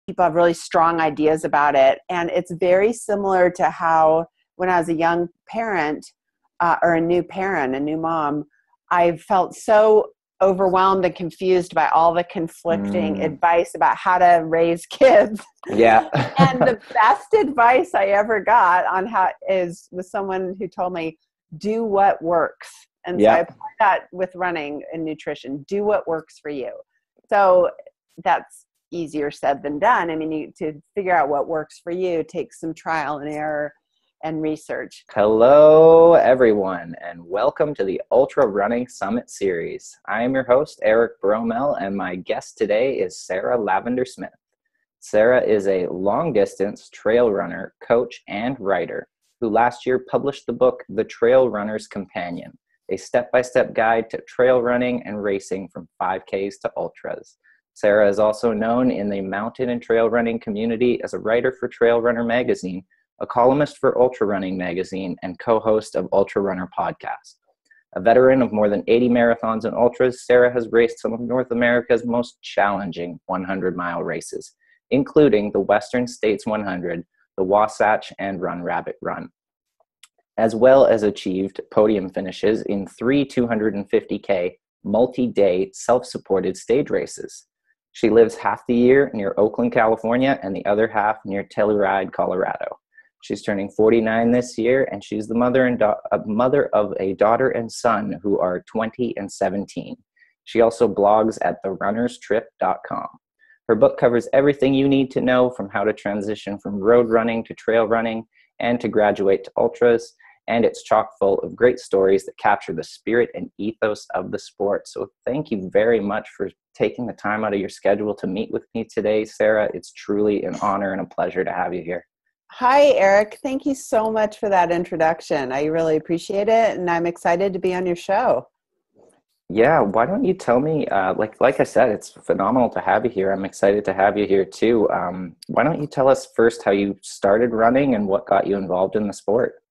people have really strong ideas about it. And it's very similar to how when I was a young parent or a new mom, I felt so overwhelmed and confused by all the conflicting advice about how to raise kids. Yeah. And the best advice I ever got on how was someone who told me, do what works. And so I apply that with running and nutrition. Do what works for you. So that's easier said than done. I mean, to figure out what works for you takes some trial and error and research. Hello, everyone, and welcome to the Ultra Running Summit Series. I am your host, Eric Bromell, and my guest today is Sarah Lavender Smith. Sarah is a long-distance trail runner, coach, and writer who last year published the book, The Trail Runner's Companion, a step-by-step guide to trail running and racing from 5Ks to ultras. Sarah is also known in the mountain and trail running community as a writer for Trail Runner magazine, a columnist for Ultra Running magazine, and co-host of Ultra Runner podcast. A veteran of more than 80 marathons and ultras, Sarah has raced some of North America's most challenging 100-mile races, including the Western States 100, the Wasatch, and Run Rabbit Run, as well as achieved podium finishes in 3 250K multi-day self-supported stage races. She lives half the year near Oakland, California, and the other half near Telluride, Colorado. She's turning 49 this year, and she's the mother of a daughter and son who are 20 and 17. She also blogs at therunnerstrip.com. Her book covers everything you need to know, from how to transition from road running to trail running and to graduate to ultras, and it's chock full of great stories that capture the spirit and ethos of the sport. So thank you very much for taking the time out of your schedule to meet with me today, Sarah. It's truly an honor and a pleasure to have you here. Hi, Eric. Thank you so much for that introduction. I really appreciate it, and I'm excited to be on your show. Yeah, why don't you tell me, like I said, it's phenomenal to have you here. I'm excited to have you here too. Why don't you tell us first how you started running and what got you involved in the sport?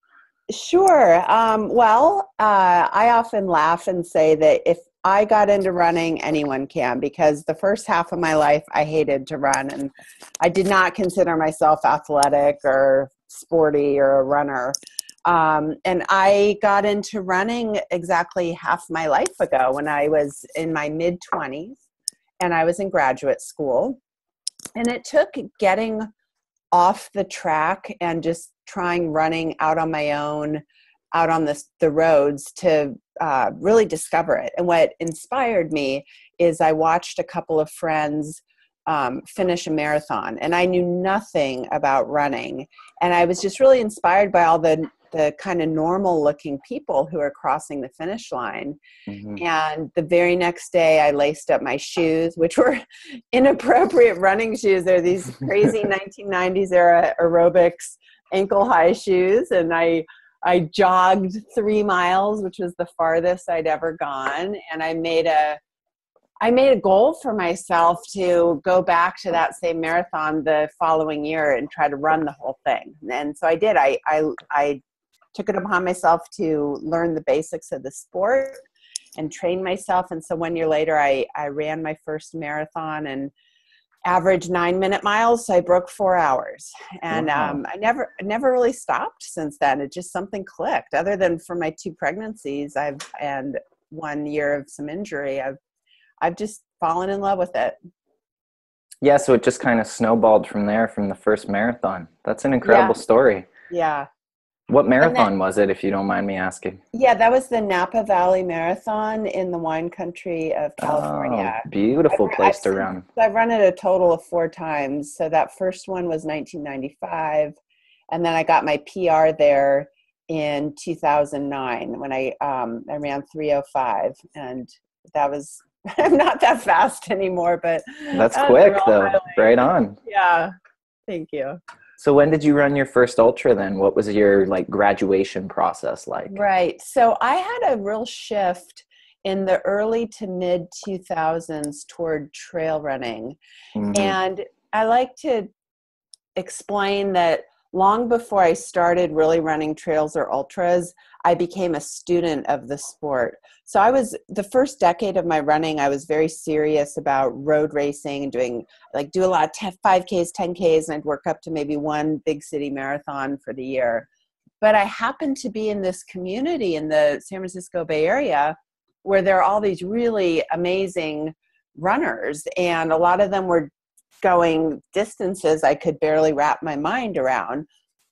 Sure. I often laugh and say that if I got into running, anyone can, because the first half of my life, I hated to run, and I did not consider myself athletic or sporty or a runner. And I got into running exactly half my life ago when I was in my mid-20s and I was in graduate school. And it took getting off the track and just trying running out on my own, out on the roads to really discover it. And what inspired me is I watched a couple of friends finish a marathon, and I knew nothing about running. And I was just really inspired by all the kind of normal looking people who are crossing the finish line. Mm-hmm. And the very next day I laced up my shoes, which were inappropriate running shoes. They're these crazy 1990s era aerobics ankle high shoes. And I jogged 3 miles, which was the farthest I'd ever gone. And I made a goal for myself to go back to that same marathon the following year and try to run the whole thing. And so I did. I took it upon myself to learn the basics of the sport and train myself. And so 1 year later, I ran my first marathon and averaged 9-minute miles. So I broke 4 hours. And wow. I never really stopped since then. It just something clicked. Other than for my 2 pregnancies and 1 year of some injury, I've just fallen in love with it. Yeah, so it just kind of snowballed from there, from the first marathon. That's an incredible story. Yeah. What marathon was it, if you don't mind me asking? Yeah, that was the Napa Valley Marathon in the wine country of California. Oh, beautiful place to run. I've run it a total of 4 times. So that first one was 1995. And then I got my PR there in 2009 when I ran 3:05. And that was, I'm not that fast anymore, but that's quick though. Right on. Yeah. Thank you. So when did you run your first ultra then? What was your graduation process like? Right. So I had a real shift in the early to mid 2000s toward trail running. Mm-hmm. And I like to explain that long before I started really running trails or ultras, I became a student of the sport. So I was, the first decade of my running, I was very serious about road racing and do a lot of 5Ks, 10Ks, and I'd work up to maybe one big city marathon for the year. But I happened to be in this community in the San Francisco Bay Area where there are all these really amazing runners, and a lot of them were going distances I could barely wrap my mind around.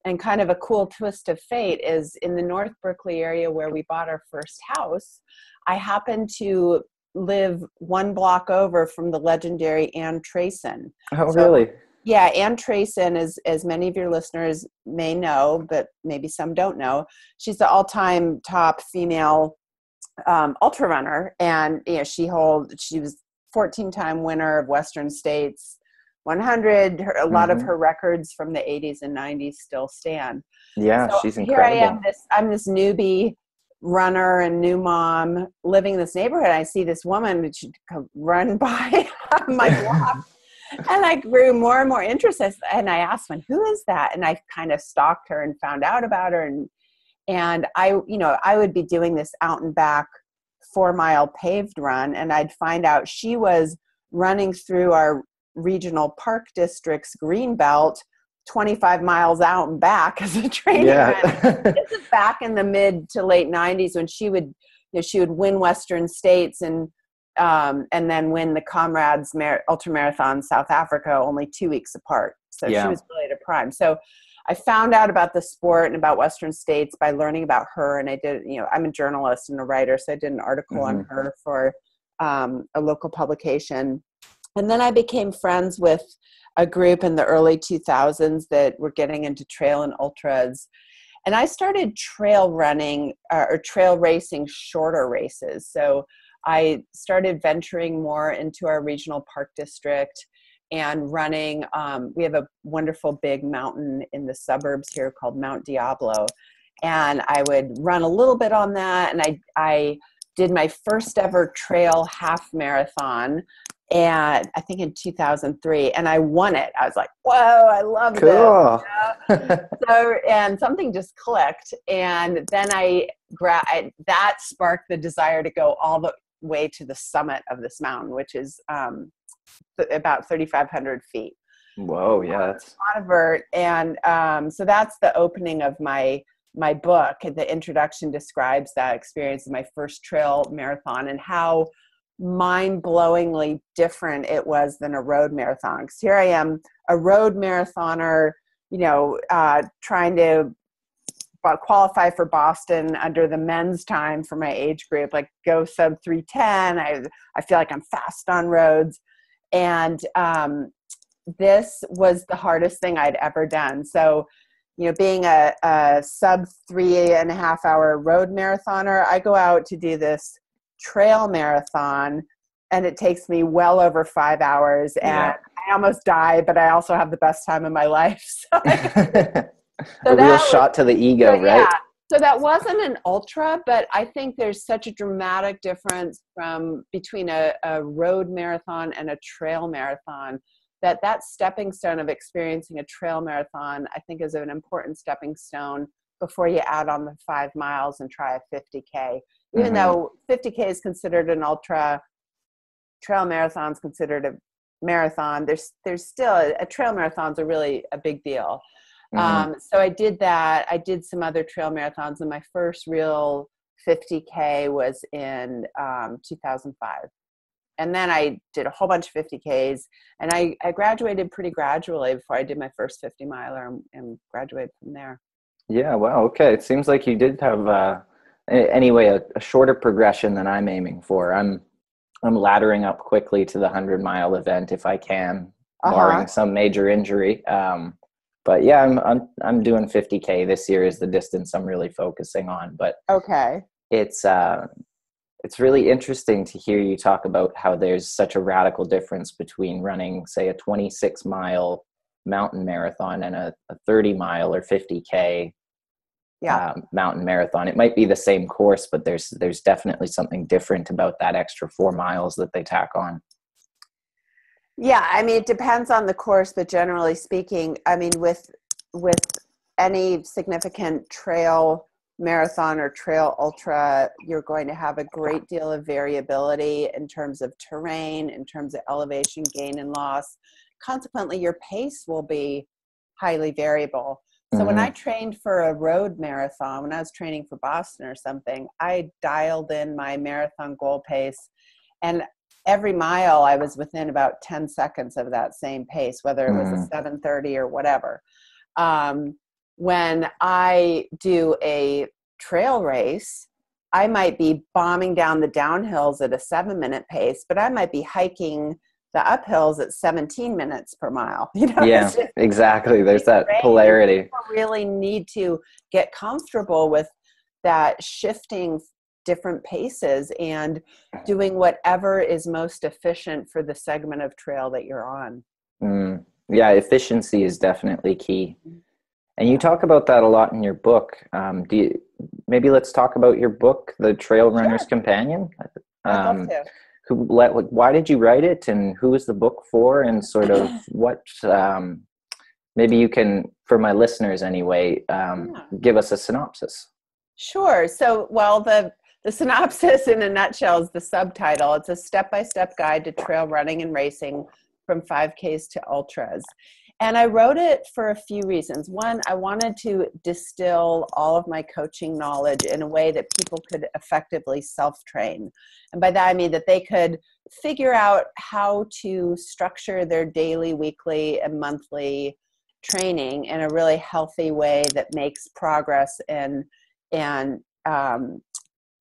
And kind of a cool twist of fate is in the North Berkeley area where we bought our first house, I happened to live one block over from the legendary Ann Trayson. Oh, really? Yeah, Ann Trayson, is, as many of your listeners may know, but maybe some don't know, she's the all-time top female ultra runner. And she was 14-time winner of Western States 100. A lot of her records from the 80s and 90s still stand. Yeah, so she's here incredible. I'm this newbie runner and new mom living in this neighborhood. I see this woman that should run by my block. And I grew more and more interested. And I asked one, who is that? And I kind of stalked her and found out about her. And I would be doing this out and back 4-mile paved run. And I'd find out she was running through our regional park district's green belt 25 miles out and back as a training run. This is back in the mid to late 90s when she would win Western States and then win the Comrades Ultramarathon South Africa only 2 weeks apart. So she was really at a prime. So I found out about the sport and about Western States by learning about her. And I did, I'm a journalist and a writer, so I did an article on her for a local publication. And then I became friends with a group in the early 2000s that were getting into trail and ultras. And I started trail running or trail racing shorter races. So I started venturing more into our regional park district and running. We have a wonderful big mountain in the suburbs here called Mount Diablo. And I would run a little bit on that. And I did my first ever trail half marathon, and I think in 2003, and I won it. I was like, whoa, I love this. Cool. So, and something just clicked. And then that sparked the desire to go all the way to the summit of this mountain, which is about 3,500 feet. Whoa, yeah. That's a lot of vert. And so that's the opening of my book. The introduction describes that experience of my first trail marathon and how mind-blowingly different it was than a road marathon. Because here I am, a road marathoner, trying to qualify for Boston under the men's time for my age group, like go sub 3:10. I feel like I'm fast on roads. And this was the hardest thing I'd ever done. So, being a sub 3.5 hour road marathoner, I go out to do this trail marathon and it takes me well over 5 hours, and I almost die, but I also have the best time of my life. So a real shot to the ego, right? Yeah. So that wasn't an ultra, but I think there's such a dramatic difference between a road marathon and a trail marathon, that stepping stone of experiencing a trail marathon, I think, is an important stepping stone before you add on the 5 miles and try a 50K. Even though 50K is considered an ultra, trail marathon's considered a marathon, there's still a trail marathon's a really a big deal. So I did that. I did some other trail marathons, and my first real 50K was in 2005. And then I did a whole bunch of 50Ks, and I graduated pretty gradually before I did my first 50 miler and graduated from there. Yeah, wow. Okay. It seems like you did have, anyway, a shorter progression than I'm aiming for. I'm laddering up quickly to the 100-mile event if I can, barring some major injury. But yeah, I'm doing 50K this year is the distance I'm really focusing on. But it's really interesting to hear you talk about how there's such a radical difference between running, say, a 26-mile mountain marathon and a 30-mile or 50K mountain marathon. It might be the same course, but there's definitely something different about that extra 4 miles that they tack on. Yeah, I mean, it depends on the course, but generally speaking, I mean, with any significant trail marathon or trail ultra, you're going to have a great deal of variability in terms of terrain, in terms of elevation gain and loss. Consequently, your pace will be highly variable. So when I trained for a road marathon, when I was training for Boston or something, I dialed in my marathon goal pace, and every mile I was within about 10 seconds of that same pace, whether it was a 7:30 or whatever. When I do a trail race, I might be bombing down the downhills at a 7-minute pace, but I might be hiking the uphills at 17 minutes per mile. Yeah, exactly. There's that polarity. People really need to get comfortable with that shifting different paces and doing whatever is most efficient for the segment of trail that you're on. Yeah, efficiency is definitely key. And you talk about that a lot in your book. Maybe let's talk about your book, The Trail Runner's Companion. I'd love to. Why did you write it, and who is the book for, and sort of what, maybe you can, for my listeners anyway, give us a synopsis. Sure. So, well, the synopsis in a nutshell is the subtitle. It's a step-by-step guide to trail running and racing from 5Ks to ultras. And I wrote it for a few reasons. One, I wanted to distill all of my coaching knowledge in a way that people could effectively self-train. And by that, I mean that they could figure out how to structure their daily, weekly, and monthly training in a really healthy way that makes progress and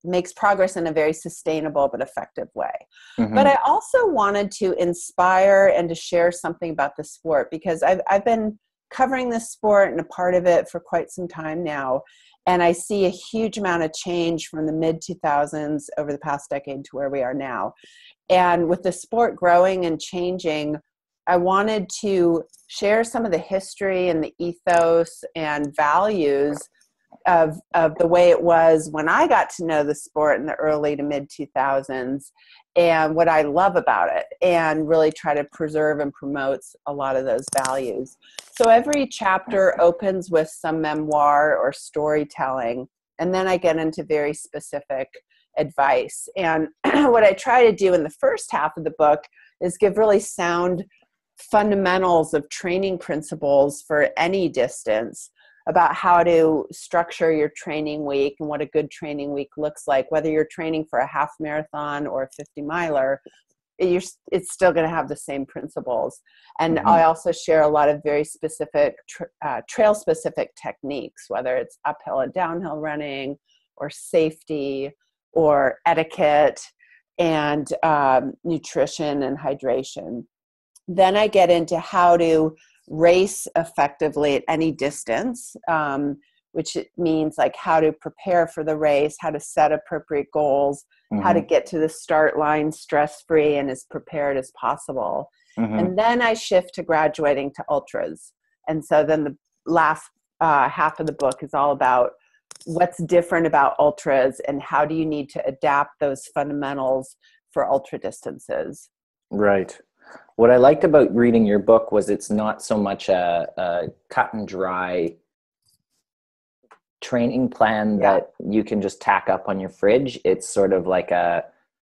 makes progress in a very sustainable but effective way. But I also wanted to inspire and to share something about the sport, because I've been covering this sport and a part of it for quite some time now. And I see a huge amount of change from the mid-2000s over the past decade to where we are now. And with the sport growing and changing, I wanted to share some of the history and the ethos and values of the way it was when I got to know the sport in the early to mid 2000s, and what I love about it, and really try to preserve and promote a lot of those values. So every chapter opens with some memoir or storytelling, and then I get into very specific advice. And what I try to do in the first half of the book is give really sound fundamentals of training principles for any distance, about how to structure your training week and what a good training week looks like. Whether you're training for a half marathon or a 50 miler, it's still going to have the same principles. And I also share a lot of very specific trail specific techniques, whether it's uphill and downhill running or safety or etiquette and nutrition and hydration. Then I get into how to race effectively at any distance, which means like how to prepare for the race, how to set appropriate goals, how to get to the start line stress-free and as prepared as possible. And then I shift to graduating to ultras. And so then the last half of the book is all about what's different about ultras and how do you need to adapt those fundamentals for ultra distances. Right. What I liked about reading your book was it's not so much a cut and dry training plan that you can just tack up on your fridge. It's sort of like an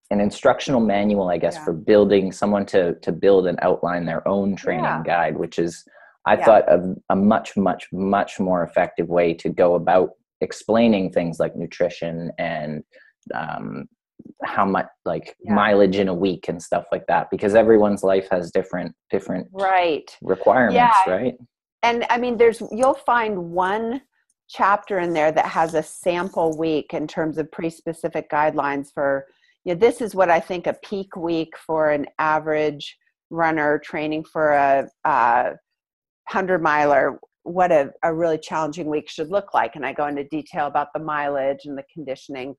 instructional manual, I guess, for building someone to build and outline their own training guide, which is, I thought, a much, much, much more effective way to go about explaining things like nutrition and how much mileage in a week and stuff like that, because everyone's life has different requirements, right? And I mean, you'll find one chapter in there that has a sample week in terms of pretty specific guidelines for, this is what I think a peak week for an average runner training for a 100-miler, what a really challenging week should look like. And I go into detail about the mileage and the conditioning.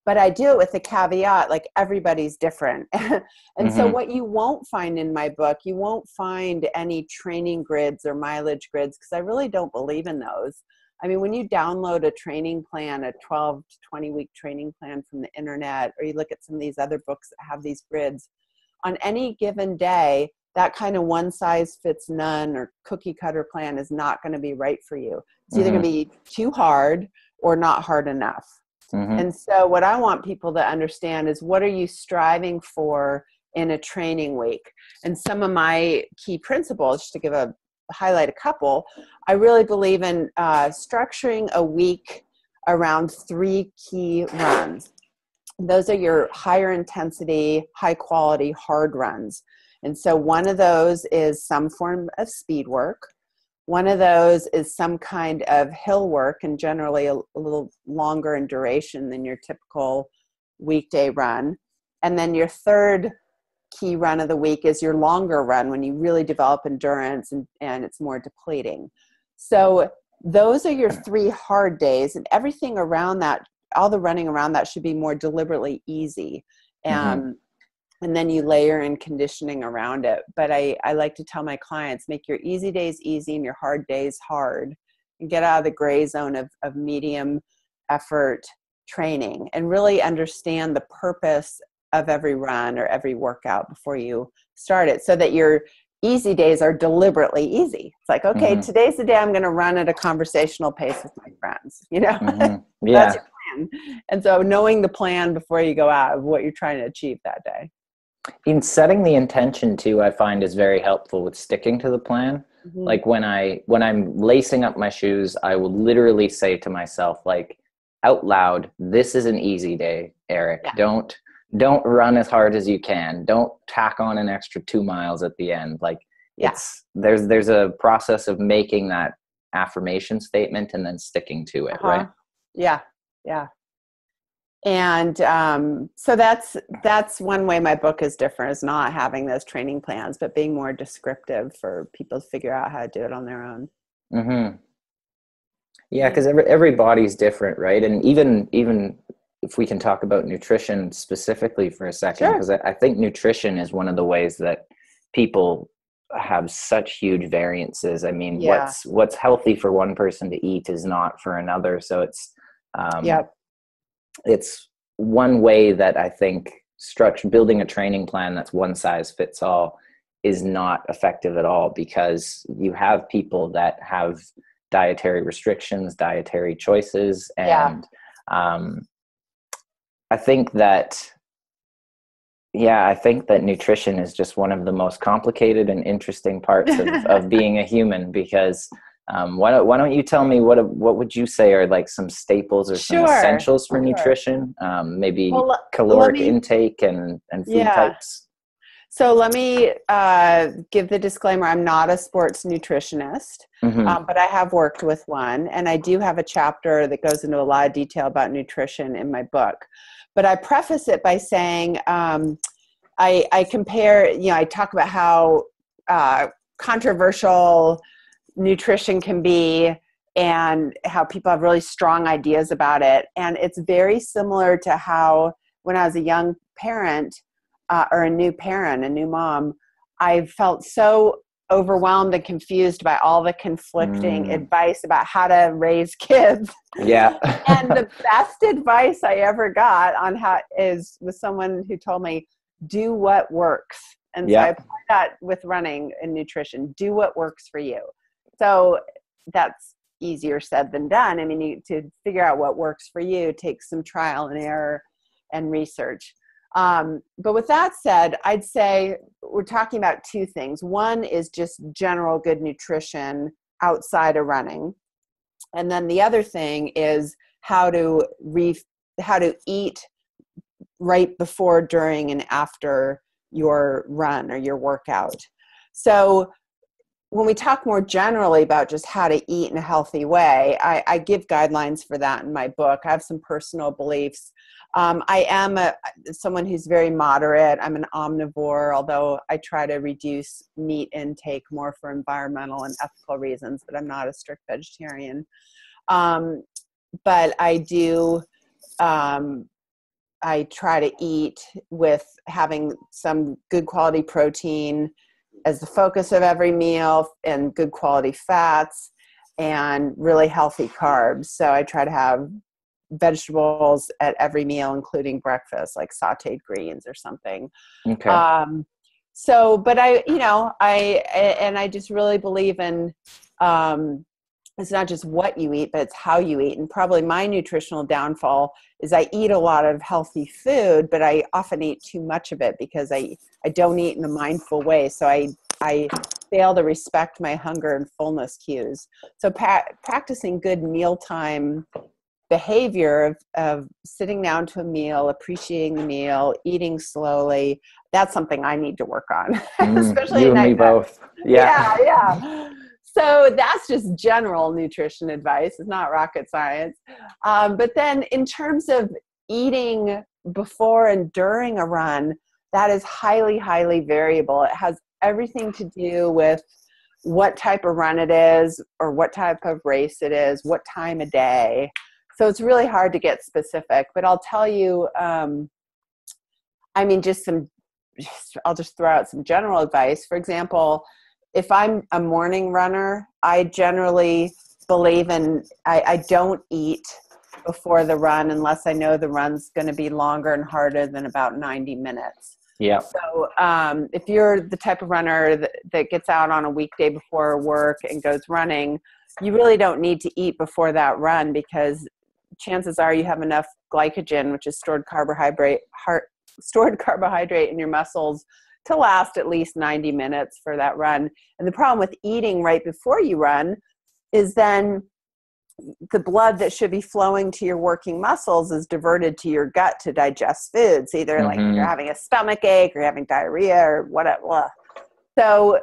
But I do it with the caveat, like everybody's different. And so what you won't find in my book, you won't find any training grids or mileage grids, because I really don't believe in those. I mean, when you download a training plan, a 12 to 20 week training plan from the internet, or you look at some of these other books that have these grids, on any given day, that kind of one size fits none or cookie cutter plan is not going to be right for you. It's either going to be too hard or not hard enough. Mm-hmm. And so what I want people to understand is, what are you striving for in a training week? And some of my key principles, just to highlight a couple, I really believe in structuring a week around 3 key runs. Those are your higher intensity, high quality, hard runs. And so one of those is some form of speed work. One of those is some kind of hill work, and generally a little longer in duration than your typical weekday run. And then your third key run of the week is your longer run, when you really develop endurance and it's more depleting. So those are your 3 hard days, and everything around that, all the running around that, should be more deliberately easy. And then you layer in conditioning around it. But I like to tell my clients, make your easy days easy and your hard days hard, and get out of the gray zone of medium effort training, and really understand the purpose of every run or every workout before you start it, so that your easy days are deliberately easy. It's like, okay, today's the day I'm going to run at a conversational pace with my friends, Yeah. That's your plan. And so knowing the plan before you go out of what you're trying to achieve that day. In setting the intention too, I find is very helpful with sticking to the plan. Like when I'm lacing up my shoes, I will literally say to myself, like, out loud, this is an easy day, Eric. Yeah. Don't run as hard as you can. Don't tack on an extra 2 miles at the end. Like, there's a process of making that affirmation statement and then sticking to it, right? Yeah. And so that's one way my book is different, is not having those training plans, but being more descriptive for people to figure out how to do it on their own. Yeah, because every body's different, right? And even if we can talk about nutrition specifically for a second, because I think nutrition is one of the ways that people have such huge variances. I mean, what's healthy for one person to eat is not for another. So it's one way that I think building a training plan that's one size fits all is not effective at all, because you have people that have dietary restrictions, dietary choices. And I think that nutrition is just one of the most complicated and interesting parts of being a human, because why don't you tell me what would you say are like some staples or some essentials for nutrition? Maybe caloric intake and food types. So let me give the disclaimer. I'm not a sports nutritionist, but I have worked with one, and I do have a chapter that goes into a lot of detail about nutrition in my book. But I preface it by saying I compare, I talk about how controversial nutrition can be and how people have really strong ideas about it. And it's very similar to how, when I was a young parent or a new mom, I felt so overwhelmed and confused by all the conflicting advice about how to raise kids. Yeah. And the best advice I ever got on was someone who told me, do what works. And so I apply that with running and nutrition. Do what works for you. So that's easier said than done. I mean, to figure out what works for you takes some trial and error and research. But with that said, I'd say we're talking about 2 things. One is just general good nutrition outside of running. And then the other thing is how to eat right before, during, and after your run or your workout. So when we talk more generally about just how to eat in a healthy way, I give guidelines for that in my book. I have some personal beliefs. I am someone who's very moderate. I'm an omnivore, although I try to reduce meat intake more for environmental and ethical reasons, but I'm not a strict vegetarian. But I do, I try to eat with having some good quality protein as the focus of every meal, and good quality fats and really healthy carbs. So I try to have vegetables at every meal, including breakfast, like sauteed greens or something. Okay. But I just really believe in it's not just what you eat, but it's how you eat. And probably my nutritional downfall is I eat a lot of healthy food, but I often eat too much of it because I don't eat in a mindful way. So I fail to respect my hunger and fullness cues. So practicing good mealtime behavior of sitting down to a meal, appreciating the meal, eating slowly, that's something I need to work on, especially you at and me night. both. Yeah. Yeah. So that's just general nutrition advice. It's not rocket science. But then in terms of eating before and during a run, that is highly, highly variable. It has everything to do with what type of run it is or what type of race it is, what time of day. So it's really hard to get specific, but I'll tell you, I'll just throw out some general advice. For example, if I'm a morning runner, I generally believe I don't eat before the run unless I know the run's going to be longer and harder than about 90 minutes. Yeah. So if you're the type of runner that gets out on a weekday before work and goes running, you really don't need to eat before that run because chances are you have enough glycogen, which is stored carbohydrate in your muscles to last at least 90 minutes for that run. And the problem with eating right before you run is then the blood that should be flowing to your working muscles is diverted to your gut to digest foods, either like you're having a stomach ache or you're having diarrhea or whatever. So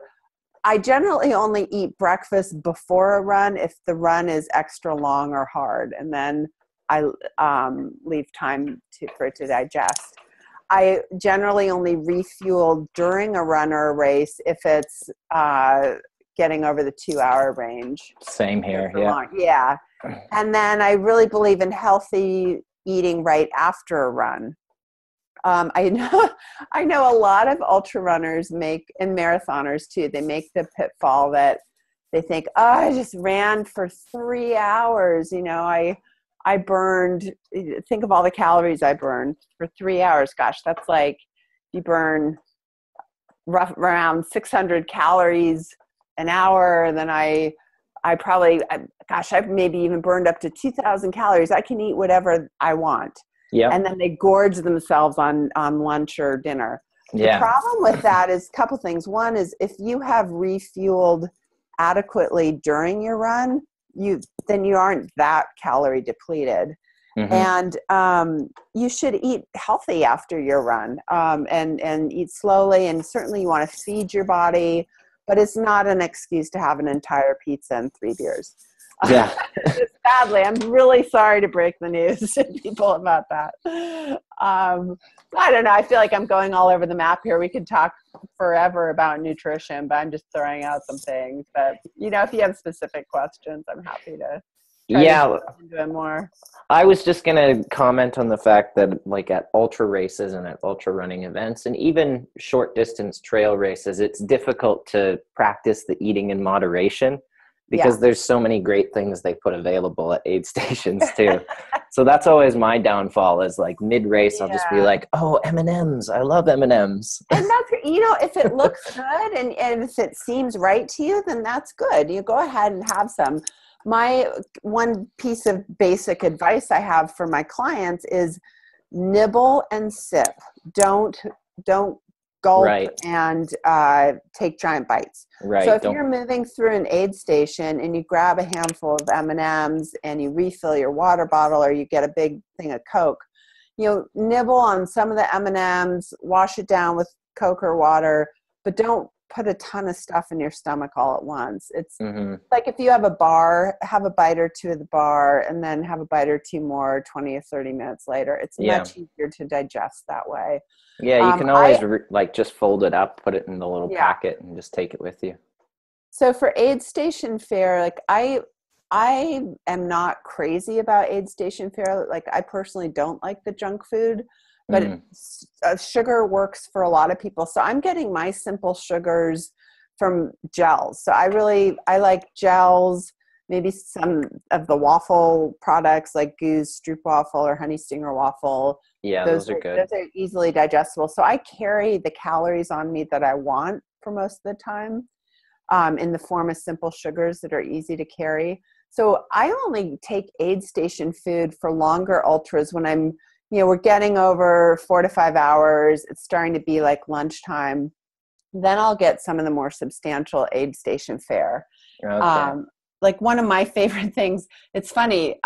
I generally only eat breakfast before a run if the run is extra long or hard, and then I leave time for it to digest. I generally only refuel during a run or a race if it's getting over the 2-hour range. Same here. Yeah. Yeah. And then I really believe in healthy eating right after a run. I know a lot of ultra runners and marathoners too. They make the pitfall that they think, oh, I just ran for 3 hours. I burned, think of all the calories I burned for 3 hours. Gosh, that's like you burn around 600 calories an hour. And then I maybe even burned up to 2,000 calories. I can eat whatever I want. Yeah. And then they gorge themselves on lunch or dinner. Yeah. The problem with that is a couple things. One is if you have refueled adequately during your run, then you aren't that calorie depleted. And you should eat healthy after your run and eat slowly. And certainly you want to feed your body, but it's not an excuse to have an entire pizza and 3 beers. Yeah. Sadly, I'm really sorry to break the news to people about that. I don't know. I feel like I'm going all over the map here. We could talk forever about nutrition, but I'm just throwing out some things. But, if you have specific questions, I'm happy to try to go into it more. I was just going to comment on the fact that like at ultra races and at ultra running events and even short distance trail races, it's difficult to practice the eating in moderation. Because there's so many great things they put available at aid stations too. So that's always my downfall is like mid-race, I'll just be like, oh, M&Ms. I love M&Ms. And that's, if it looks good and if it seems right to you, then that's good. You go ahead and have some. My one piece of basic advice I have for my clients is nibble and sip. Don't gulp and take giant bites. Right. So if you're moving through an aid station and you grab a handful of M&Ms and you refill your water bottle or you get a big thing of Coke, nibble on some of the M&Ms, wash it down with Coke or water, but don't put a ton of stuff in your stomach all at once. It's like if you have a bar, have a bite or two of the bar and then have a bite or two more 20 or 30 minutes later. It's much easier to digest that way. Yeah, you can always just fold it up, put it in the little packet and just take it with you. So for aid station fare, like I am not crazy about aid station fare. Like I personally don't like the junk food, but sugar works for a lot of people. So I'm getting my simple sugars from gels. So I like gels, maybe some of the waffle products like Goose, Stroop Waffle or Honey Stinger Waffle. Yeah, those are good. Those are easily digestible. So I carry the calories on me that I want for most of the time in the form of simple sugars that are easy to carry. So I only take aid station food for longer ultras when I'm, we're getting over 4 to 5 hours. It's starting to be like lunchtime. Then I'll get some of the more substantial aid station fare. Okay. Like one of my favorite things, it's funny,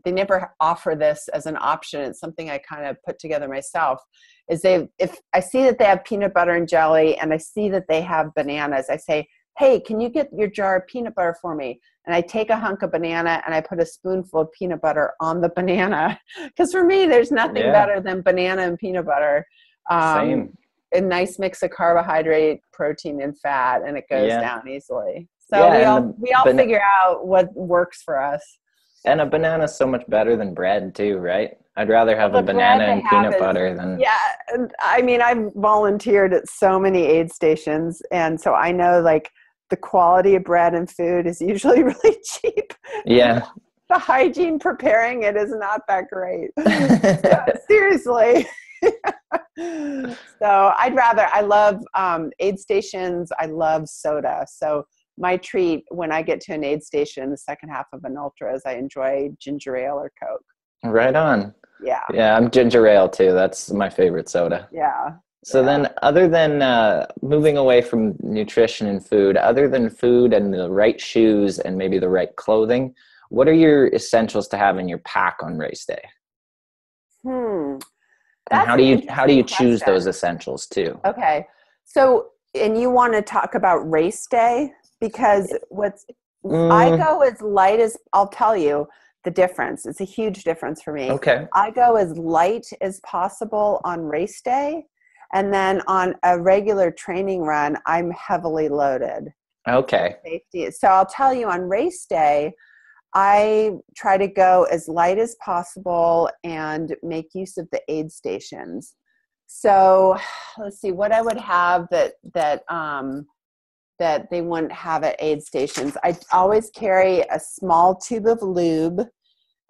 they never offer this as an option. It's something I kind of put together myself, is if I see that they have peanut butter and jelly and I see that they have bananas, I say, hey, can you get your jar of peanut butter for me? And I take a hunk of banana and I put a spoonful of peanut butter on the banana. Because for me, there's nothing better than banana and peanut butter. Same. A nice mix of carbohydrate, protein, and fat, and it goes down easily. So we all figure out what works for us. And a banana is so much better than bread too, right? I'd rather have a banana and peanut butter than... Yeah, I mean, I've volunteered at so many aid stations, and so I know like the quality of bread and food is usually really cheap. Yeah. The hygiene preparing it is not that great. Seriously. So I love aid stations. I love soda. So my treat when I get to an aid station, the second half of an ultra, is I enjoy ginger ale or Coke. Right on. Yeah. Yeah, I'm ginger ale too. That's my favorite soda. Yeah. So then other than moving away from nutrition and food, other than food and the right shoes and maybe the right clothing, what are your essentials to have in your pack on race day? And how do you choose those essentials too? Okay. So, and you want to talk about race day? Because I go as light as, I'll tell you the difference. It's a huge difference for me. Okay. I go as light as possible on race day. And then on a regular training run, I'm heavily loaded. Okay. Safety. So I'll tell you, on race day, I try to go as light as possible and make use of the aid stations. So let's see what I would have that they wouldn't have at aid stations. I always carry a small tube of lube.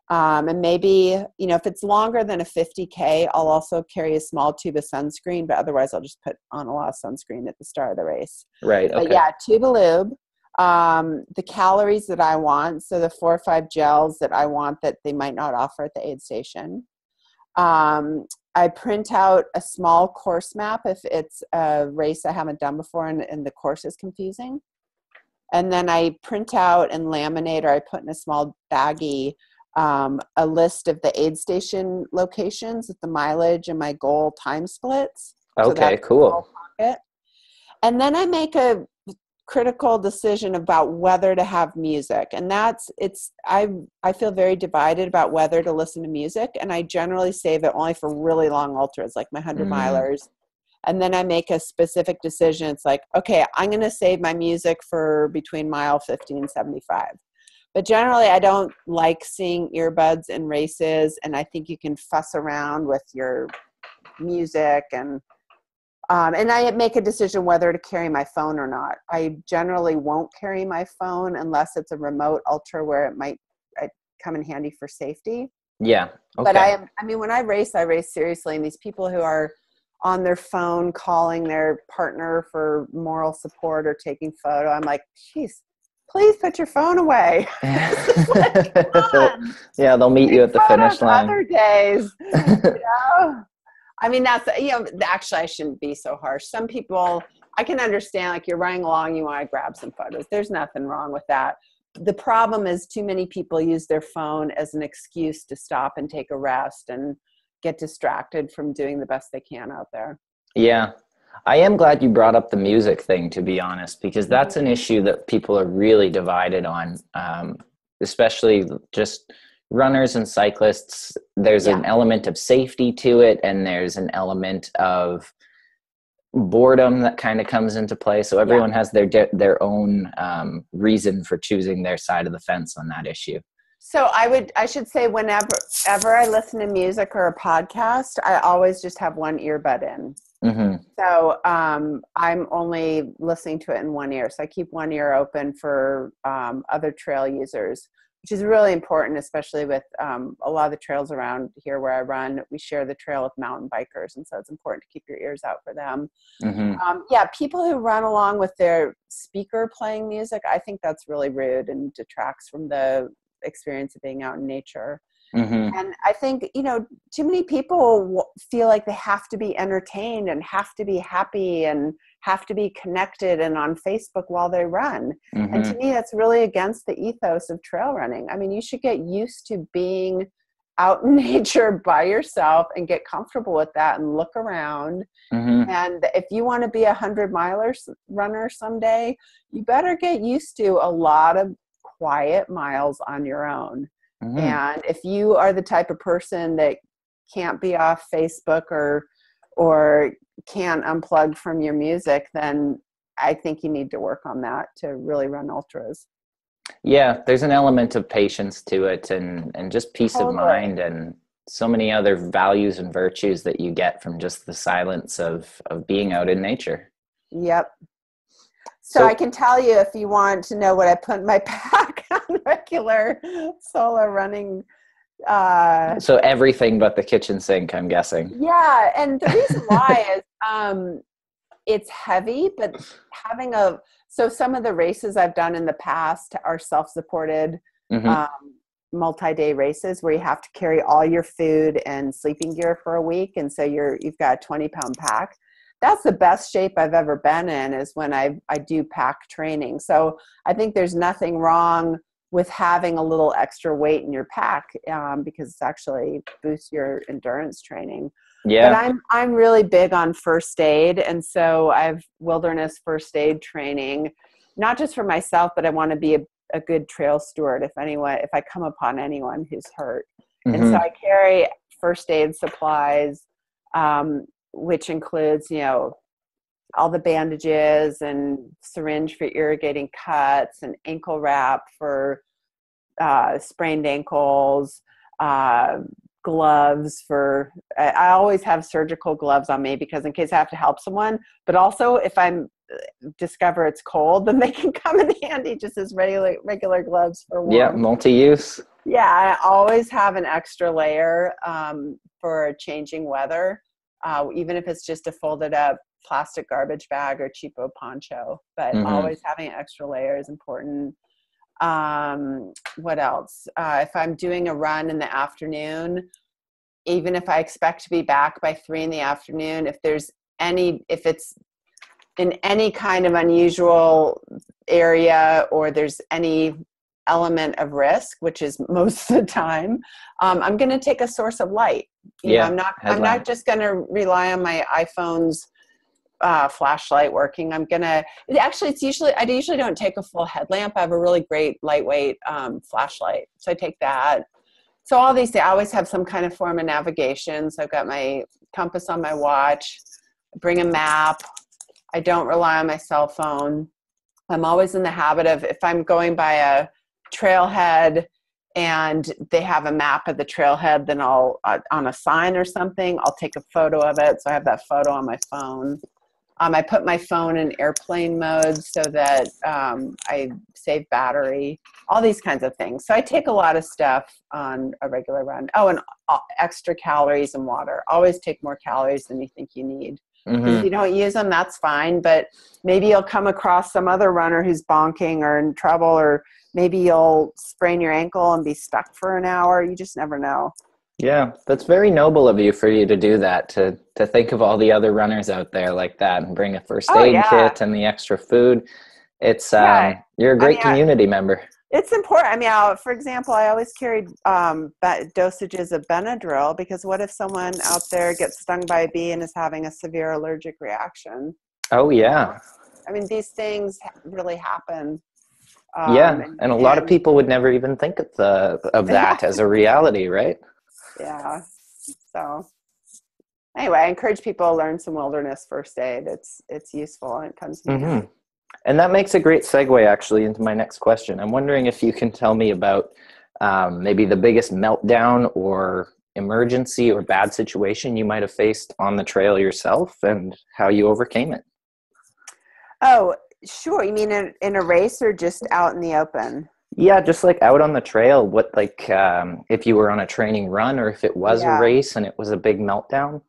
And maybe, if it's longer than a 50K, I'll also carry a small tube of sunscreen, but otherwise I'll just put on a lot of sunscreen at the start of the race. Right. Okay. But yeah, tube of lube. The calories that I want, so the 4 or 5 gels that I want that they might not offer at the aid station. I print out a small course map if it's a race I haven't done before and the course is confusing. And then I print out and laminate, or I put in a small baggie, a list of the aid station locations with the mileage and my goal time splits. Okay, cool. And then I make a critical decision about whether to have music, and I feel very divided about whether to listen to music, and I generally save it only for really long ultras like my 100 milers, and then I make a specific decision. It's like, okay, I'm going to save my music for between mile 50 and 75, but generally I don't like seeing earbuds in races, and I think you can fuss around with your music, and I make a decision whether to carry my phone or not. I generally won't carry my phone unless it's a remote ultra where it might come in handy for safety. Yeah. Okay. But when I race seriously. And these people who are on their phone calling their partner for moral support or taking photo, I'm like, geez, please put your phone away. Yeah, they'll meet you at the finish line. Other days. That's, actually I shouldn't be so harsh. Some people, I can understand, like you're running along, you want to grab some photos. There's nothing wrong with that. The problem is too many people use their phone as an excuse to stop and take a rest and get distracted from doing the best they can out there. Yeah. I am glad you brought up the music thing, to be honest, because that's an issue that people are really divided on, especially just runners and cyclists. There's an element of safety to it, and there's an element of boredom that kind of comes into play. So everyone has their own reason for choosing their side of the fence on that issue. So I should say whenever I listen to music or a podcast, I always just have one earbud in. So I'm only listening to it in one ear. So I keep one ear open for other trail users. which is really important, especially with a lot of the trails around here where I run. We share the trail with mountain bikers, and so it's important to keep your ears out for them. Yeah, people who run along with their speaker playing music, I think that's really rude and detracts from the experience of being out in nature. And I think, too many people feel like they have to be entertained and have to be happy and have to be connected and on Facebook while they run. And to me, that's really against the ethos of trail running. I mean, you should get used to being out in nature by yourself and get comfortable with that and look around. And if you want to be 100-miler runner someday, you better get used to a lot of quiet miles on your own. And if you are the type of person that can't be off Facebook or can't unplug from your music, then I think you need to work on that to really run ultras. Yeah, there's an element of patience to it and just peace of mind and so many other values and virtues that you get from just the silence of being out in nature. Yep. So I can tell you, if you want to know what I put in my pack on regular solo running. So everything but the kitchen sink, I'm guessing. Yeah. And the reason why is it's heavy, but so some of the races I've done in the past are self-supported multi-day races where you have to carry all your food and sleeping gear for a week. And so you've got a 20-pound pack. That's the best shape I've ever been in, is when I do pack training. So I think there's nothing wrong with having a little extra weight in your pack because it's actually boosts your endurance training. Yeah. But I'm really big on first aid. And so I have wilderness first aid training, not just for myself, but I want to be a good trail steward if I come upon anyone who's hurt. And so I carry first aid supplies, which includes, all the bandages and syringe for irrigating cuts and ankle wrap for sprained ankles, gloves I always have surgical gloves on me because in case I have to help someone, but also if discover it's cold, then they can come in handy just as regular gloves for warm. Yeah, multi-use. Yeah, I always have an extra layer for changing weather. Even if it's just a folded up plastic garbage bag or cheapo poncho, but always having an extra layer is important. What else? If I'm doing a run in the afternoon, even if I expect to be back by 3 p.m, if it's in any kind of unusual area or there's any element of risk, which is most of the time, I'm going to take a source of light. I'm not just going to rely on my iPhone's flashlight working. I usually don't take a full headlamp. I have a really great lightweight flashlight. So I take that. So all these things, I always have some kind of form of navigation. So I've got my compass on my watch, I bring a map. I don't rely on my cell phone. I'm always in the habit of, if I'm going by a trailhead and they have a map of the trailhead, then I'll, on a sign or something, I'll take a photo of it. So I have that photo on my phone. I put my phone in airplane mode so that I save battery, all these kinds of things. So I take a lot of stuff on a regular run. Oh, and extra calories and water. Always take more calories than you think you need. If you don't use them, that's fine. But maybe you'll come across some other runner who's bonking or in trouble, or maybe you'll sprain your ankle and be stuck for an hour. You just never know. Yeah, that's very noble of you for you to do that, to think of all the other runners out there like that and bring a first aid kit and the extra food. It's you're a great community member. It's important. For example, I always carried dosages of Benadryl, because what if someone out there gets stung by a bee and is having a severe allergic reaction? Oh, yeah. These things really happen. And a lot of people would never even think of that as a reality, right? Yeah. So anyway, I encourage people to learn some wilderness first aid. It's useful and it comes in handy. And that makes a great segue actually into my next question. I'm wondering if you can tell me about maybe the biggest meltdown or emergency or bad situation you might have faced on the trail yourself and how you overcame it. Oh, sure. You mean in a race or just out in the open? Yeah, just like out on the trail, what like if you were on a training run or if it was a Yeah. race and it was a big meltdown?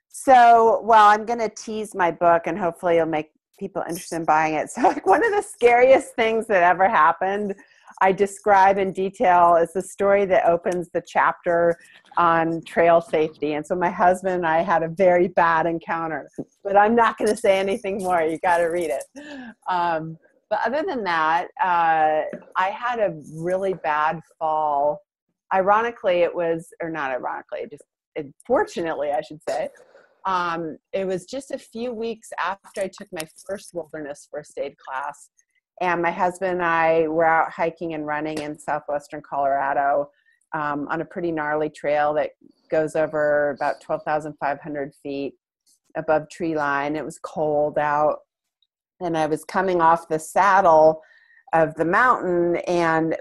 So, well, I'm going to tease my book and hopefully it'll make people interested in buying it. So, like, one of the scariest things that ever happened, I describe in detail, is the story that opens the chapter on trail safety. And so my husband and I had a very bad encounter, but I'm not going to say anything more. You got to read it. But other than that, I had a really bad fall. Ironically, it was, or not ironically, just fortunately, I should say. It was just a few weeks after I took my first wilderness first aid class. And my husband and I were out hiking and running in southwestern Colorado on a pretty gnarly trail that goes over about 12,500 feet above tree line. It was cold out. And I was coming off the saddle of the mountain, and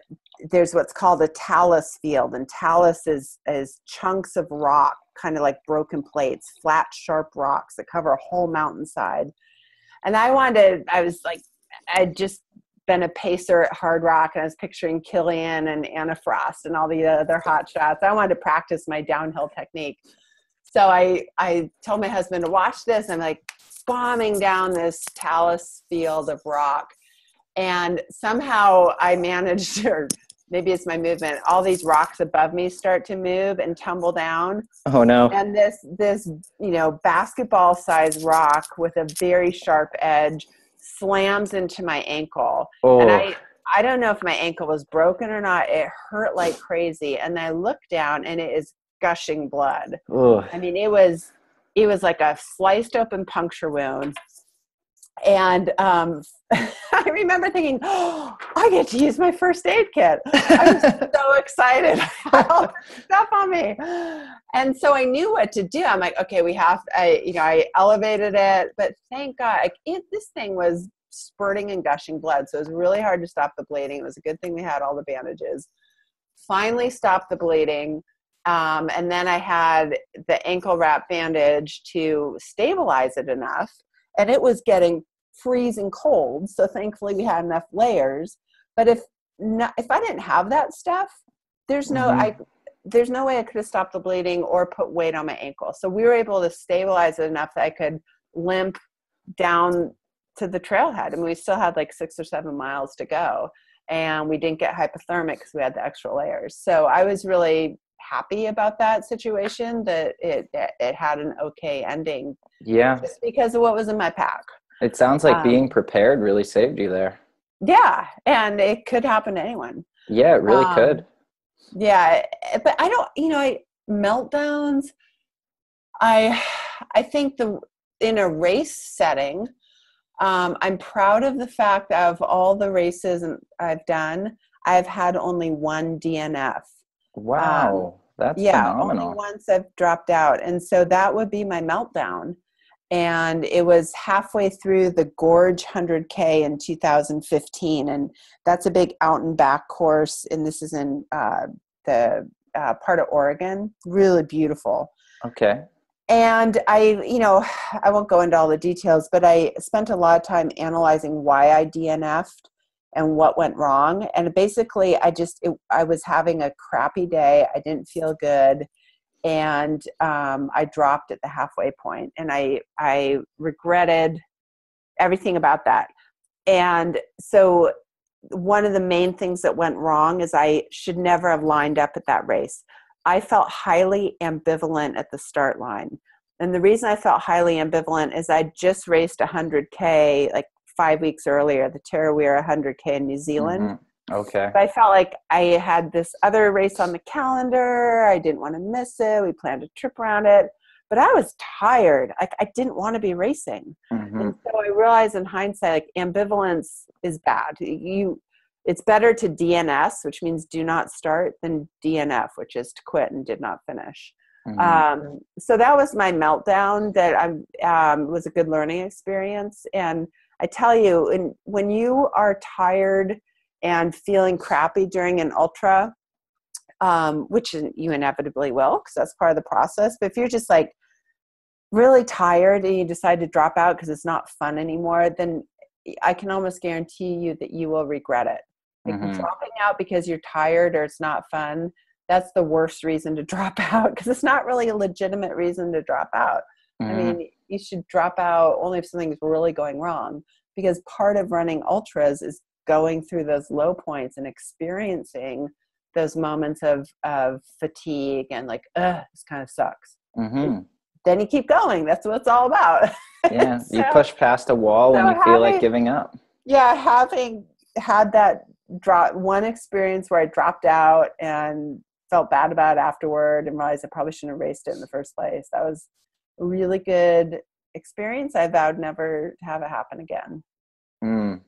there's what's called a talus field. And talus is chunks of rock, kind of like broken plates, flat, sharp rocks that cover a whole mountainside. And I'd just been a pacer at Hard Rock, and I was picturing Killian and Anna Frost and all the other hot shots. I wanted to practice my downhill technique. So I told my husband to watch this. I'm like bombing down this talus field of rock. And somehow I managed, or maybe it's my movement, all these rocks above me start to move and tumble down. Oh no. And this basketball sized rock with a very sharp edge slams into my ankle. Oh. And I don't know if my ankle was broken or not. It hurt like crazy. And I looked down and it is gushing blood. Oh. I mean, it was like a sliced open puncture wound. And I remember thinking, oh, I get to use my first aid kit. I was so excited. Stuff on me. And so I knew what to do. I'm like, okay, I elevated it, but thank God, this thing was spurting and gushing blood. So it was really hard to stop the bleeding. It was a good thing we had all the bandages. Finally stopped the bleeding. And then I had the ankle wrap bandage to stabilize it enough. And it was getting freezing cold. So thankfully we had enough layers. But if I didn't have that stuff, there's no way I could have stopped the bleeding or put weight on my ankle. So we were able to stabilize it enough that I could limp down to the trailhead. I mean, we still had like 6 or 7 miles to go. And we didn't get hypothermic because we had the extra layers. So I was really happy about that situation, that it had an okay ending. Yeah. Just because of what was in my pack. It sounds like being prepared really saved you there. Yeah. And it could happen to anyone. Yeah, it really could. Yeah. But I don't, meltdowns, I think in a race setting, I'm proud of the fact of all the races I've done, I've had only one DNF. Wow. That's phenomenal. Only once I've dropped out. And so that would be my meltdown. And it was halfway through the Gorge 100K in 2015. And that's a big out and back course. And this is in the part of Oregon. Really beautiful. Okay. And I won't go into all the details, but I spent a lot of time analyzing why I DNF'd and what went wrong. And basically I was having a crappy day. I didn't feel good. And I dropped at the halfway point, and I regretted everything about that. And so one of the main things that went wrong is I should never have lined up at that race. I felt highly ambivalent at the start line. And the reason I felt highly ambivalent is I just raced 100K like 5 weeks earlier, the Tarawera 100K in New Zealand. Mm-hmm. Okay. But I felt like I had this other race on the calendar. I didn't want to miss it. We planned a trip around it. But I was tired. I didn't want to be racing. Mm-hmm. And so I realized in hindsight, like, ambivalence is bad. It's better to DNS, which means do not start, than DNF, which is to quit and did not finish. Mm-hmm. So that was my meltdown. That was a good learning experience. And I tell you, when you are tired and feeling crappy during an ultra, which you inevitably will, because that's part of the process. But if you're just like really tired and you decide to drop out because it's not fun anymore, then I can almost guarantee you that you will regret it. Like Mm-hmm. dropping out because you're tired or it's not fun, that's the worst reason to drop out, because it's not really a legitimate reason to drop out. I Mm-hmm. mean, you should drop out only if something's really going wrong, because part of running ultras is going through those low points and experiencing those moments of fatigue and like, this kind of sucks. Mm-hmm. Then you keep going. That's what it's all about. Yeah, so, you push past a wall when you feel like giving up. having had that one experience where I dropped out and felt bad about it afterward and realized I probably shouldn't have raced it in the first place. That was a really good experience. I vowed never to have it happen again. Mm.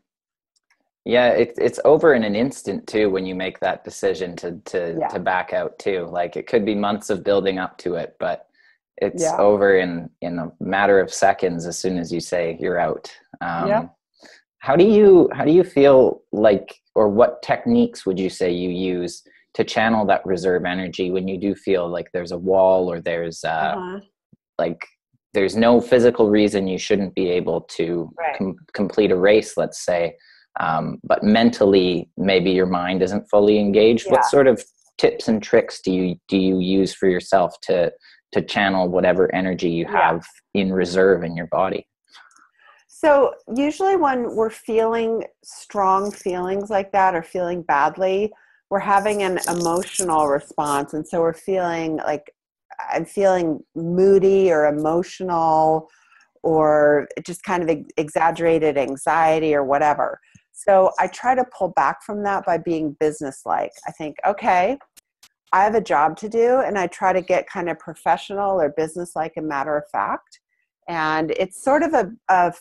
Yeah, it's over in an instant too when you make that decision to back out too. Like it could be months of building up to it, but it's over in a matter of seconds as soon as you say you're out. How do you feel like, or what techniques would you say you use to channel that reserve energy when you do feel like there's a wall, or there's like there's no physical reason you shouldn't be able to complete a race, let's say, but mentally maybe your mind isn't fully engaged? What sort of tips and tricks do you use for yourself to channel whatever energy you have in reserve in your body? So usually when we're feeling strong feelings like that or feeling badly, we're having an emotional response. And so we're feeling like, I'm feeling moody or emotional, or just kind of exaggerated anxiety or whatever. So I try to pull back from that by being businesslike. I think, okay, I have a job to do, and I try to get kind of professional or businesslike and matter of fact. And it's sort of a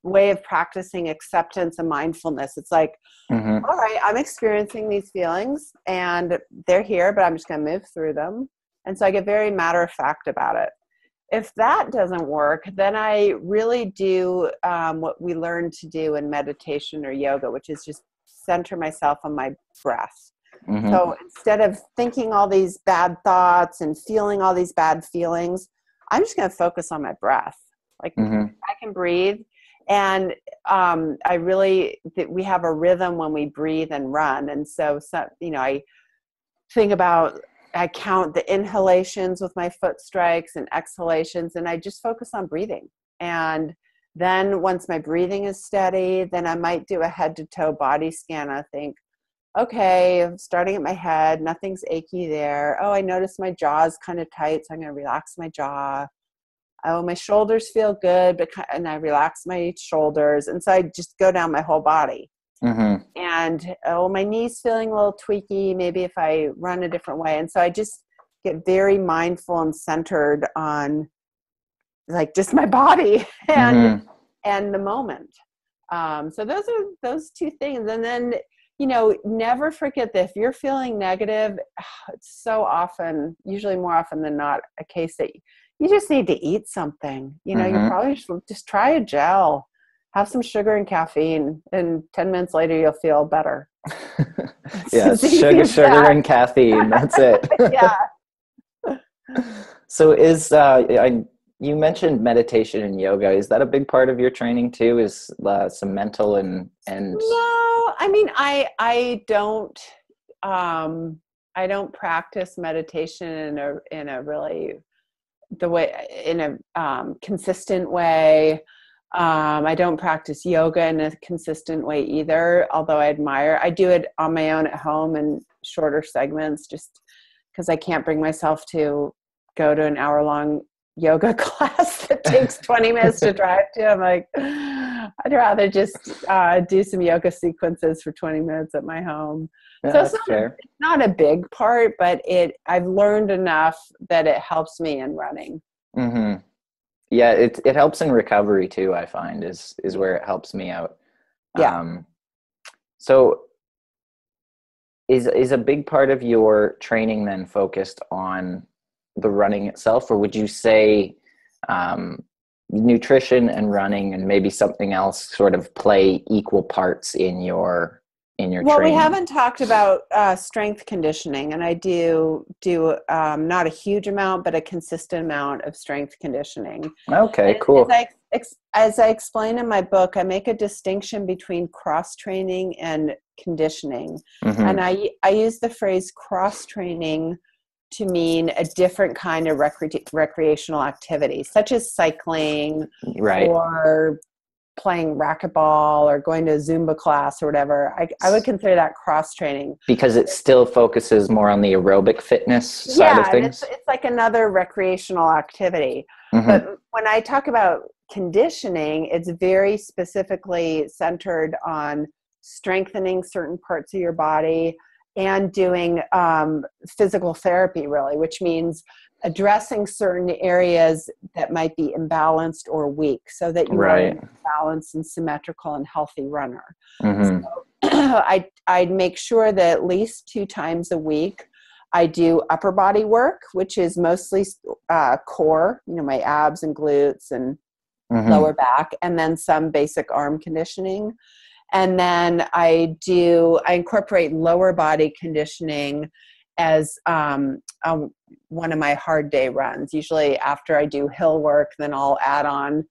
way of practicing acceptance and mindfulness. It's like, all right, I'm experiencing these feelings and they're here, but I'm just going to move through them. And so I get very matter of fact about it. If that doesn't work, then I really do what we learn to do in meditation or yoga, which is just center myself on my breath. So instead of thinking all these bad thoughts and feeling all these bad feelings, I'm just going to focus on my breath. Like I can breathe. And we have a rhythm when we breathe and run. And so I think about, I count the inhalations with my foot strikes and exhalations, and I just focus on breathing. And then once my breathing is steady, then I might do a head to toe body scan. I think, okay, I'm starting at my head, nothing's achy there. Oh, I notice my jaw is kind of tight, so I'm going to relax my jaw. Oh, my shoulders feel good, and I relax my shoulders. And so I just go down my whole body. And my knee's feeling a little tweaky, maybe if I run a different way. And so I just get very mindful and centered on like just my body and the moment. So those are those two things. And then, never forget that if you're feeling negative, it's so often, usually more often than not, a case that you just need to eat something. You probably should just try a gel, have some sugar and caffeine, and 10 minutes later you'll feel better. Yeah, sugar and caffeine. That's it. So you mentioned meditation and yoga. Is that a big part of your training too? Is some mental and No, I mean, I don't practice meditation in a really consistent way. I don't practice yoga in a consistent way either, although I do it on my own at home in shorter segments, just because I can't bring myself to go to an hour-long yoga class that takes 20 minutes to drive to. I'm like, I'd rather just do some yoga sequences for 20 minutes at my home. Yeah, so it's not a big part, but I've learned enough that it helps me in running. Yeah, it helps in recovery too, I find, is where it helps me out. So is a big part of your training then focused on the running itself, or would you say nutrition and running and maybe something else sort of play equal parts in your training? We haven't talked about strength conditioning, and I do not a huge amount, but a consistent amount of strength conditioning. Okay, cool. As I explain in my book, I make a distinction between cross training and conditioning. Mm-hmm. And I use the phrase cross-training to mean a different kind of recreational activity, such as cycling, Right. or playing racquetball, or going to a Zumba class or whatever. I would consider that cross-training. Because it still focuses more on the aerobic fitness side of And things. it's like another recreational activity. Mm-hmm. But when I talk about conditioning, it's very specifically centered on strengthening certain parts of your body and doing physical therapy, really, which means addressing certain areas that might be imbalanced or weak, so that you are a balanced and symmetrical and healthy runner. Mm-hmm. So I'd make sure that at least 2 times a week I do upper body work, which is mostly core, my abs and glutes and lower back, and then some basic arm conditioning. And then I incorporate lower body conditioning as one of my hard day runs. Usually after I do hill work, then I'll add on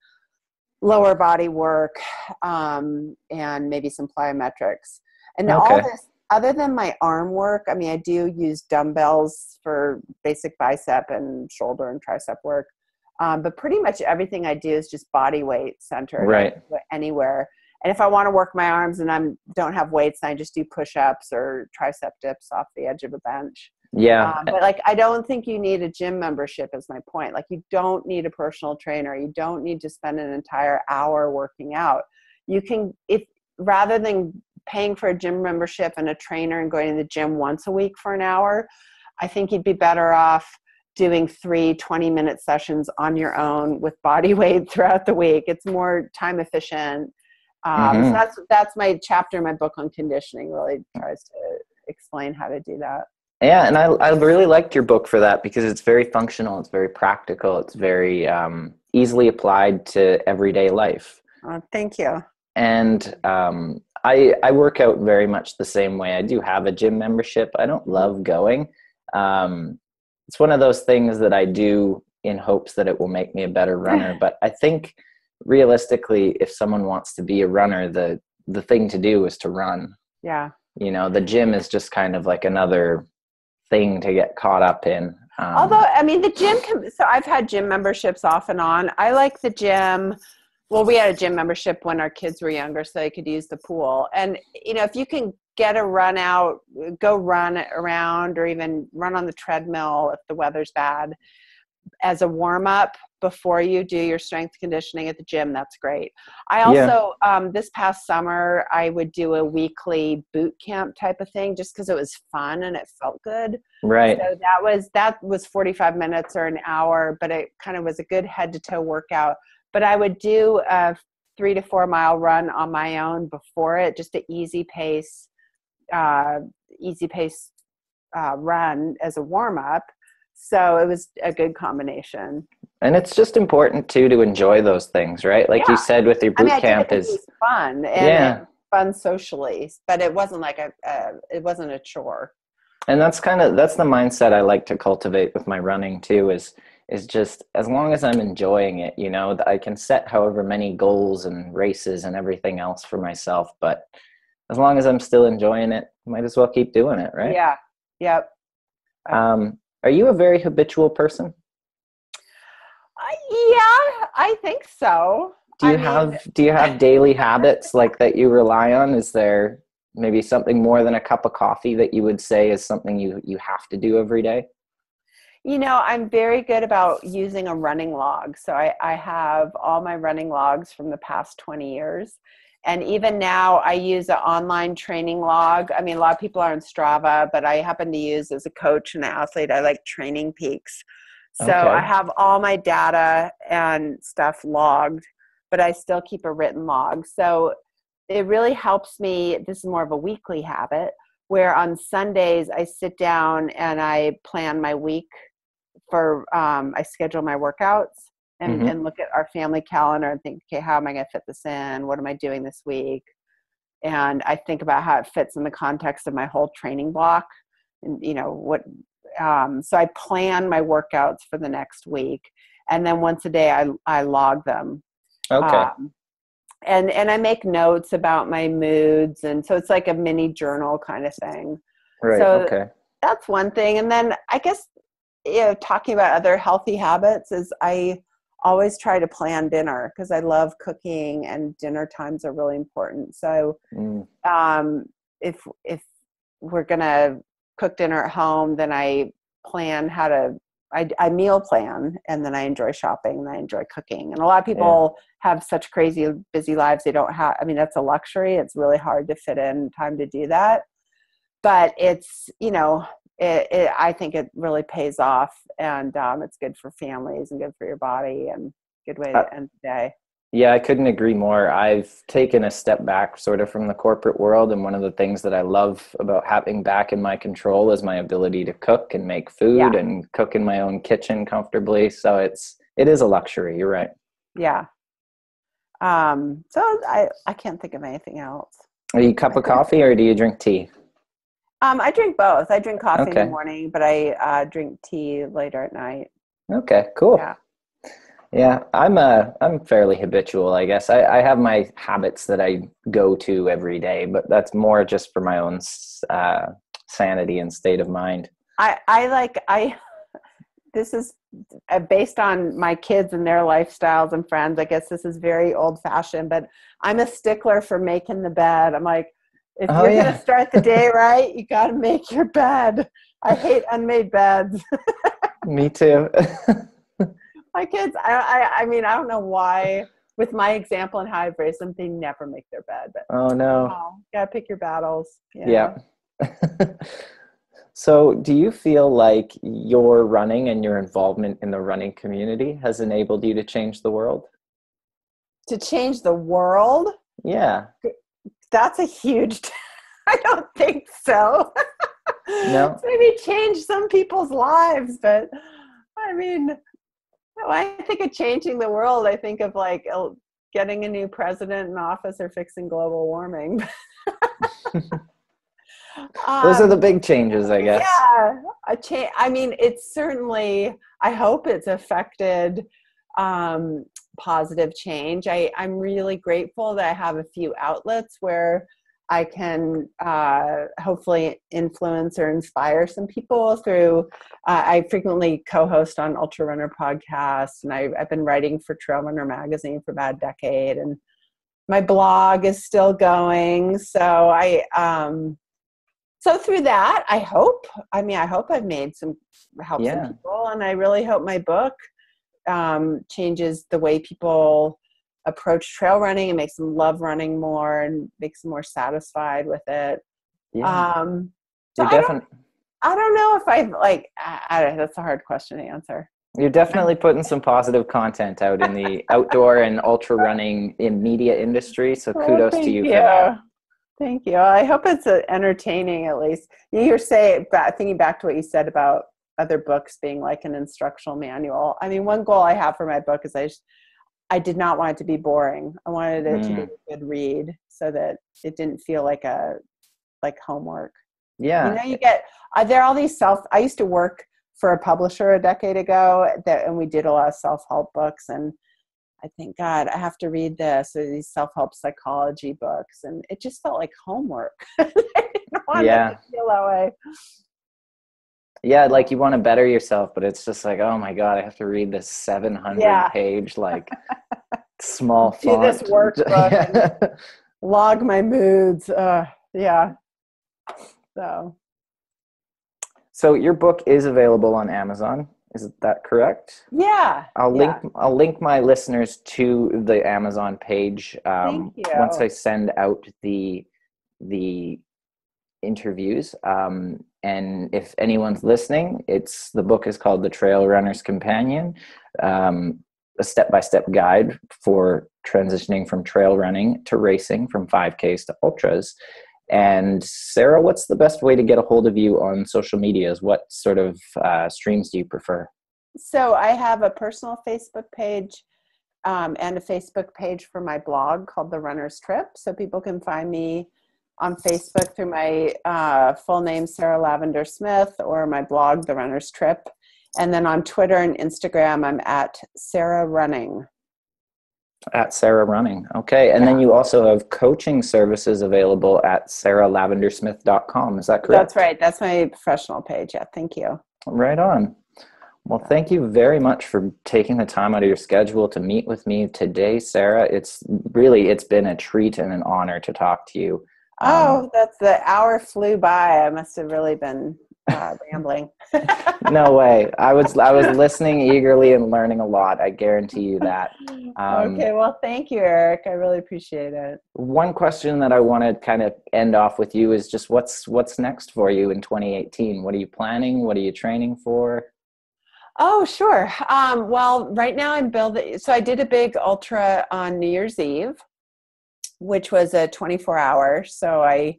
lower body work, and maybe some plyometrics. And all this, other than my arm work, I do use dumbbells for basic bicep and shoulder and tricep work. But pretty much everything I do is just body weight centered. Right. Anywhere. And if I want to work my arms and I don't have weights, I just do push-ups or tricep dips off the edge of a bench. Yeah. But I don't think you need a gym membership, is my point. You don't need a personal trainer. You don't need to spend an entire hour working out. You can, rather than paying for a gym membership and a trainer and going to the gym once a week for an hour, I think you'd be better off doing 3 20-minute sessions on your own with body weight throughout the week. It's more time efficient. So that's my chapter in my book on conditioning, really tries to explain how to do that. Yeah, and I really liked your book for that, because it's very functional, it's very practical, it's very easily applied to everyday life. Thank you. And I work out very much the same way. I do have a gym membership. I don't love going. It's one of those things that I do in hopes that it will make me a better runner. But I think realistically, if someone wants to be a runner, the thing to do is to run. Yeah. The gym is just kind of like another thing to get caught up in. Although, the gym so I've had gym memberships off and on. I like the gym. Well, we had a gym membership when our kids were younger, so they could use the pool. And, if you can get a run out, go run around, or even run on the treadmill if the weather's bad as a warm up before you do your strength conditioning at the gym, that's great. I also, this past summer, I would do a weekly boot camp type of thing, just because it was fun and it felt good. Right. So that was 45 minutes or an hour, but it kind of was a good head to toe workout. But I would do a 3 to 4 mile run on my own before it, just an easy pace run as a warm up. So it was a good combination. And it's just important too to enjoy those things, right? Like you said with your boot camp, it was fun and fun socially, but it wasn't it wasn't a chore. And that's the mindset I like to cultivate with my running too, is just, as long as I'm enjoying it, I can set however many goals and races and everything else for myself, but as long as I'm still enjoying it, might as well keep doing it, right? Yeah. Yep. Are you a very habitual person? Yeah, I think so. Do you have daily habits that you rely on? Is there maybe something more than a cup of coffee that you would say is something you have to do every day? I'm very good about using a running log. So I have all my running logs from the past 20 years. And even now I use an online training log. A lot of people are on Strava, but I happen to use, as a coach and an athlete, I like Training Peaks. So I have all my data and stuff logged, but I still keep a written log. So it really helps me. This is more of a weekly habit, where on Sundays I sit down and I plan my week I schedule my workouts and look at our family calendar and think, okay, how am I going to fit this in? What am I doing this week? And I think about how it fits in the context of my whole training block. And, so I plan my workouts for the next week. And then once a day, I log them. Okay. and I make notes about my moods. And so it's like a mini journal kind of thing. Right. So Okay. that's one thing. And then I guess, talking about other healthy habits is I always try to plan dinner because I love cooking and dinner times are really important. So if we're going to cook dinner at home, then I plan I meal plan, and then I enjoy shopping and I enjoy cooking. And a lot of people have such crazy busy lives. They don't have, I mean, that's a luxury. It's really hard to fit in time to do that, but it's, I think it really pays off, and it's good for families and good for your body and good way to end the day. Yeah, I couldn't agree more. I've taken a step back sort of from the corporate world, and one of the things that I love about having back in my control is my ability to cook and make food and cook in my own kitchen comfortably. So it is a luxury. You're right. Yeah. So I can't think of anything else. Are you a cup of coffee or do you drink tea? I drink both. I drink coffee in the morning, but I drink tea later at night. Okay, cool. Yeah. Yeah, I'm fairly habitual, I guess. I have my habits that I go to every day, but that's more just for my own sanity and state of mind. This is based on my kids and their lifestyles and friends. I guess this is very old fashioned, but I'm a stickler for making the bed. I'm like, if you're going to start the day right, you got to make your bed. I hate unmade beds. Me too. My kids, I mean, I don't know why, with my example and how I've raised them, they never make their bed. But, oh, no. Gotta pick your battles. Yeah. So do you feel like your running and your involvement in the running community has enabled you to change the world? To change the world? Yeah. That's a huge, I don't think so. No? Maybe change some people's lives, but I mean, when I think of changing the world, I think of like getting a new president in office or fixing global warming. Those are the big changes, I guess. Yeah, I mean, it's certainly, I hope it's affected positive change. I'm really grateful that I have a few outlets where I can hopefully influence or inspire some people through, I frequently co-host on Ultra Runner podcasts, and I've been writing for Trail Runner magazine for about a decade, and my blog is still going. So so through that, I hope I've made some help some people, and I really hope my book changes the way people approach trail running and makes them love running more and makes them more satisfied with it. So I don't know if I've that's a hard question to answer. You're definitely putting some positive content out in the outdoor and ultra running in media industry. So kudos to you for that. Thank you. I hope it's entertaining, at least. You say, thinking back to what you said about other books being like an instructional manual. I mean, one goal I have for my book is I did not want it to be boring. I wanted it to be a good read so that it didn't feel like homework. Yeah. You get, there are all these I used to work for a publisher a decade ago and we did a lot of self-help books, and I think, God, I have to read this, or these self-help psychology books. And it just felt like homework. I didn't want it to feel that way. Yeah, like you want to better yourself, but it's just like, oh my God, I have to read this 700-page, like small font. Do this workbook and log my moods. So your book is available on Amazon. Is that correct? Yeah. I'll link my listeners to the Amazon page Thank you. once I send out the interviews. And if anyone's listening, the book is called The Trail Runner's Companion, a step-by-step guide for transitioning from trail running to racing, from 5Ks to ultras. And Sarah, what's the best way to get a hold of you on social medias? What sort of streams do you prefer? So I have a personal Facebook page and a Facebook page for my blog called The Runner's Trip. So people can find me on Facebook through my full name, Sarah Lavender Smith, or my blog, The Runner's Trip. And then on Twitter and Instagram, I'm at Sarah Running. At Sarah Running. Okay. And then Yeah, you also have coaching services available at saralavendersmith.com. Is that that's correct? right. That's my professional page. Yeah, thank you. Right on. Well, thank you very much for taking the time out of your schedule to meet with me today, Sarah. It's been a treat and an honor to talk to you. Oh, that's the hour flew by. I must have really been rambling. No way. I was listening eagerly and learning a lot. I guarantee you that. Okay, well, thank you, Eric. I really appreciate it. One question that I want to kind of end off with you is just what's next for you in 2018? What are you planning? What are you training for? Oh, sure. Well, right now I'm building. So I did a big ultra on New Year's Eve, which was a 24-hour. So I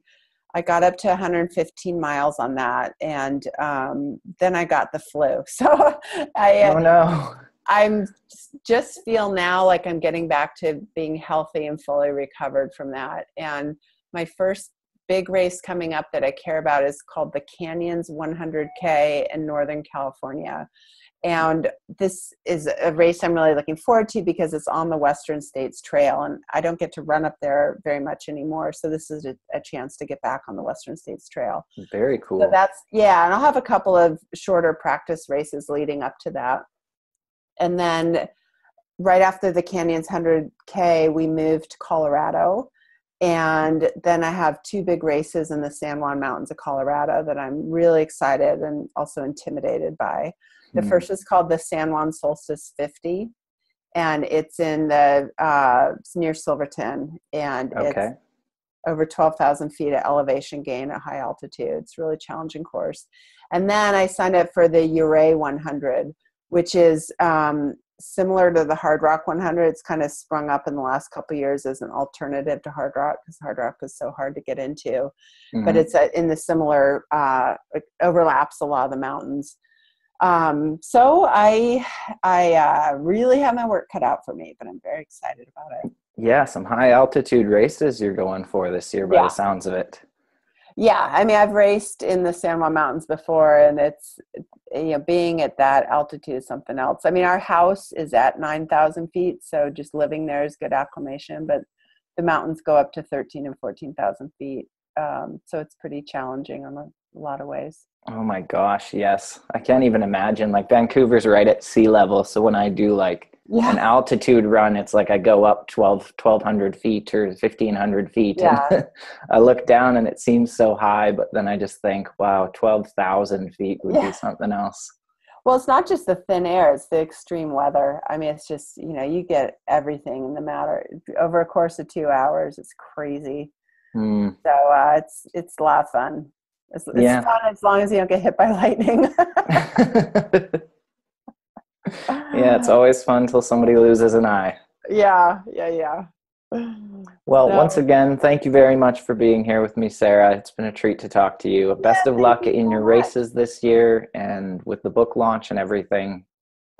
got up to 115 miles on that, and then I got the flu. So Oh no. I'm just feel now like I'm getting back to being healthy and fully recovered from that. And my first big race coming up that I care about is called the Canyons 100K in Northern California. And this is a race I'm really looking forward to because it's on the Western States Trail, and I don't get to run up there very much anymore. So this is a chance to get back on the Western States Trail. Very So cool. yeah, and I'll have a couple of shorter practice races leading up to that. And then right after the Canyons 100K, we moved to Colorado. And then I have two big races in the San Juan Mountains of Colorado that I'm really excited and also intimidated by. The first is called the San Juan Solstice 50, and it's it's near Silverton, and it's Okay. over 12,000 feet of elevation gain at high altitude. It's a really challenging course. And then I signed up for the Ouray 100, which is similar to the Hard Rock 100. It's kind of sprung up in the last couple of years as an alternative to Hard Rock because Hard Rock is so hard to get into. But it's in the similar, it overlaps a lot of the mountains. So I really have my work cut out for me, but I'm very excited about it. Yeah, some high altitude races you're going for this year by the Yeah. sounds of it. Yeah. I mean, I've raced in the San Juan Mountains before, and it's, being at that altitude is something else. I mean, our house is at 9,000 feet. So just living there is good acclimation, but the mountains go up to 13 and 14,000 feet. So it's pretty challenging in a lot of ways. Oh my gosh, yes. I can't even imagine. Like Vancouver's right at sea level. So when I do like an Yeah. altitude run, it's like I go up 1,200 feet or 1,500 feet. And Yeah. I look down and it seems so high, but then I just think, wow, 12,000 feet would be Yeah. something else. Well, it's not just the thin air, it's the extreme weather. I mean, it's just, you get everything in the matter over a course of 2 hours. It's crazy. Mm, So it's a lot of fun. It's yeah. fun as long as you don't get hit by lightning. Yeah, it's always fun till somebody loses an eye. Yeah, yeah, yeah. Well, once So, again, thank you very much for being here with me, Sarah. It's been a treat to talk to you. yeah, Best of thank luck you in so your much. races this year and with the book launch and everything.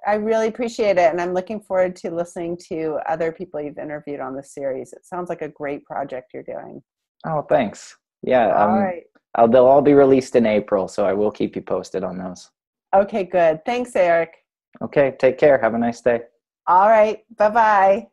I really appreciate it. And I'm looking forward to listening to other people you've interviewed on the series. It sounds like a great project you're doing. Oh, thanks. Yeah, All right. they'll all be released in April, so I will keep you posted on those. Okay, good. Thanks, Eric. Okay, take care. Have a nice day. All right. Bye-bye.